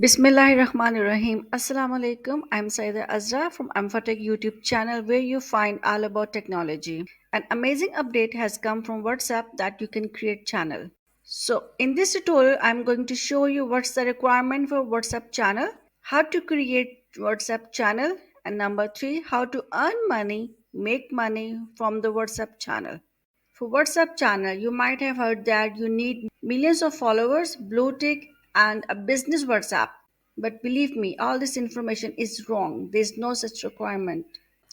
Bismillahirrahmanirrahim. Assalamu alaikum. I'm Saida Azra from amfahhtech YouTube channel where you find all about technology. An amazing update has come from WhatsApp that you can create channel. So in this tutorial, I'm going to show you what's the requirement for WhatsApp channel, how to create WhatsApp channel, and number three, how to earn money, make money from the WhatsApp channel. For WhatsApp channel, you might have heard that you need millions of followers, blue tick, and a business WhatsApp. But believe me, all this information is wrong. There's no such requirement.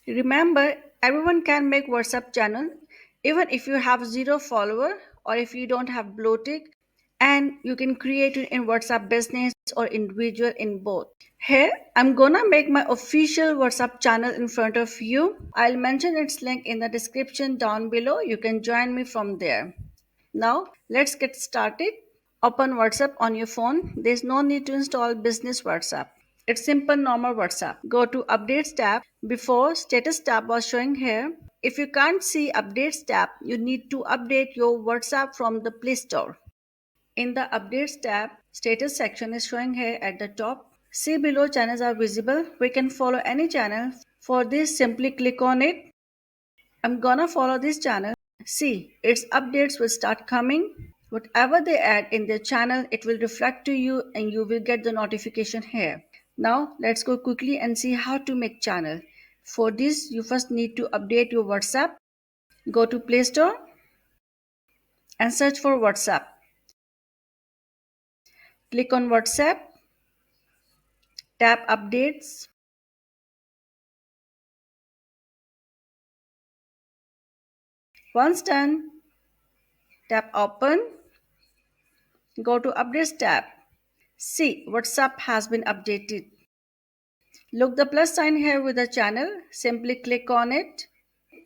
Remember, everyone can make WhatsApp channel, even if you have zero follower or if you don't have blue tick, and you can create it in WhatsApp business or individual in both. Here, I'm gonna make my official WhatsApp channel in front of you. I'll mention its link in the description down below. You can join me from there. Now, let's get started. Open WhatsApp on your phone. There's no need to install business WhatsApp. It's simple normal WhatsApp. Go to updates tab. Before status tab was showing here. If you can't see updates tab, you need to update your WhatsApp from the Play Store. In the Updates tab, status section is showing here at the top. See below channels are visible. We can follow any channel. For this, simply click on it. I'm gonna follow this channel. See, its updates will start coming. Whatever they add in their channel, it will reflect to you and you will get the notification here. Now, let's go quickly and see how to make channel. For this, you first need to update your WhatsApp. Go to Play Store and search for WhatsApp. Click on WhatsApp. Tap Updates. Once done, tap Open. Go to Updates tab. See, WhatsApp has been updated. Look the plus sign here with the channel. Simply click on it.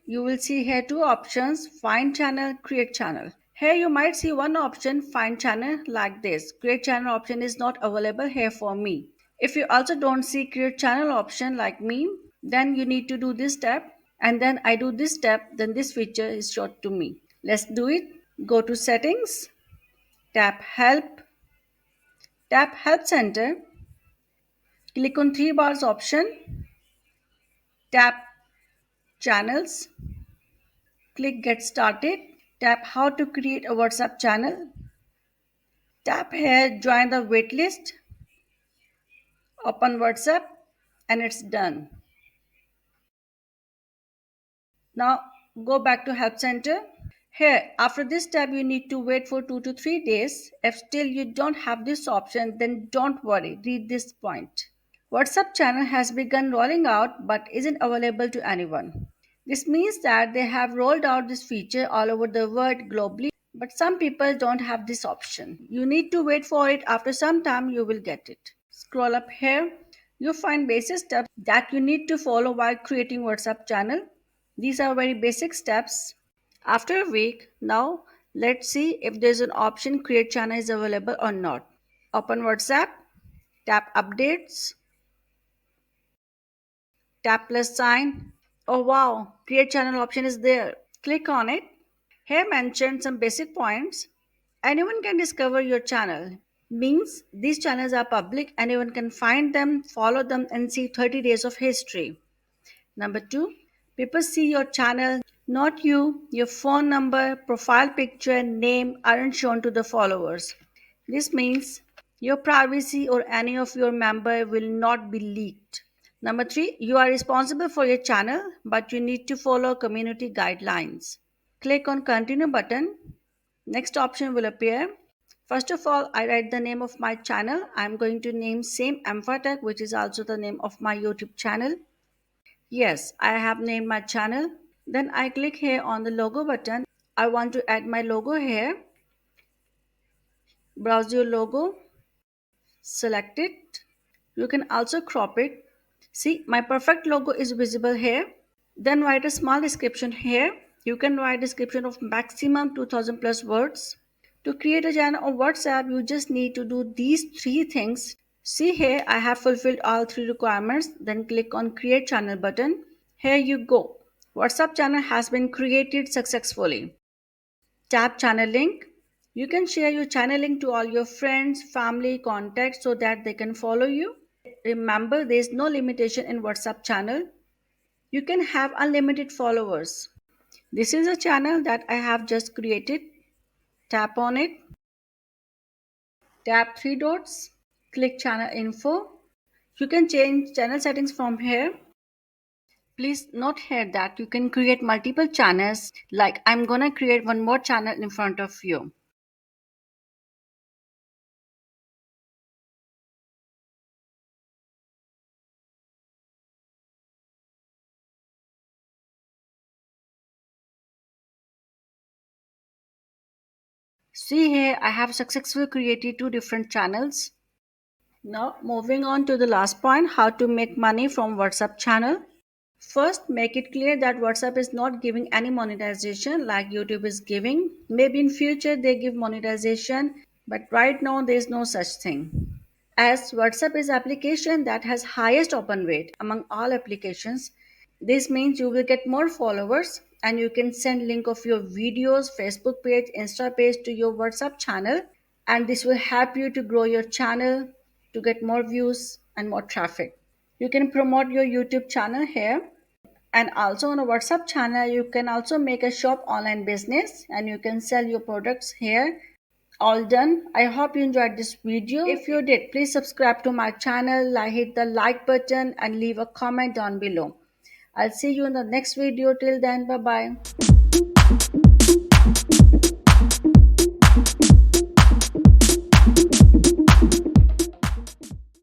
You will see here two options, Find Channel, Create Channel. Here you might see one option, Find Channel, like this. Create Channel option is not available here for me. If you also don't see Create Channel option like me, then you need to do this step. And then I do this step, then this feature is showed to me. Let's do it. Go to Settings, tap Help Center, click on three bars option, tap Channels, click Get Started, tap How to create a WhatsApp channel, tap here Join the waitlist, open WhatsApp, and it's done. Now go back to Help Center. Here, after this tab, you need to wait for 2 to 3 days. If still you don't have this option, then don't worry, read this point. WhatsApp channel has begun rolling out but isn't available to anyone. This means that they have rolled out this feature all over the world globally, but some people don't have this option. You need to wait for it. After some time, you will get it. Scroll up here. You find basic steps that you need to follow while creating WhatsApp channel. These are very basic steps. After a week, now let's see if there's an option create channel is available or not. Open WhatsApp, tap updates, tap plus sign. Oh wow, create channel option is there. Click on it. Here mentioned some basic points. Anyone can discover your channel. Means these channels are public, anyone can find them, follow them, and see 30 days of history. Number two, people see your channel, not you. Your phone number, profile picture, name aren't shown to the followers. This means your privacy or any of your member will not be leaked. Number three, you are responsible for your channel, but you need to follow community guidelines. Click on continue button. Next option will appear. First of all, I write the name of my channel. I'm going to name same amfahhtech, which is also the name of my YouTube channel. Yes, I have named my channel. Then I click here on the logo button. I want to add my logo here. Browse your logo. Select it. You can also crop it. See, my perfect logo is visible here. Then write a small description here. You can write description of maximum 2000 plus words. To create a channel on WhatsApp, you just need to do these three things. See here, I have fulfilled all three requirements. Then click on create channel button. Here you go. WhatsApp channel has been created successfully. Tap channel link. You can share your channel link to all your friends, family, contacts so that they can follow you. Remember, there is no limitation in WhatsApp channel. You can have unlimited followers. This is a channel that I have just created. Tap on it, tap three dots, click channel info. You can change channel settings from here. Please note here that you can create multiple channels. Like I'm gonna create one more channel in front of you. See here, I have successfully created two different channels. Now moving on to the last point, how to make money from WhatsApp channel. First, make it clear that WhatsApp is not giving any monetization like YouTube is giving. Maybe in future they give monetization, but right now there is no such thing. As WhatsApp is application that has highest open rate among all applications, this means you will get more followers and you can send link of your videos, Facebook page, Insta page to your WhatsApp channel, and this will help you to grow your channel to get more views and more traffic. You can promote your YouTube channel here, and also on a WhatsApp channel you can also make a shop online business and you can sell your products here. All done. I hope you enjoyed this video. If you did, please subscribe to my channel, hit the like button and leave a comment down below. I'll see you in the next video. Till then, bye bye.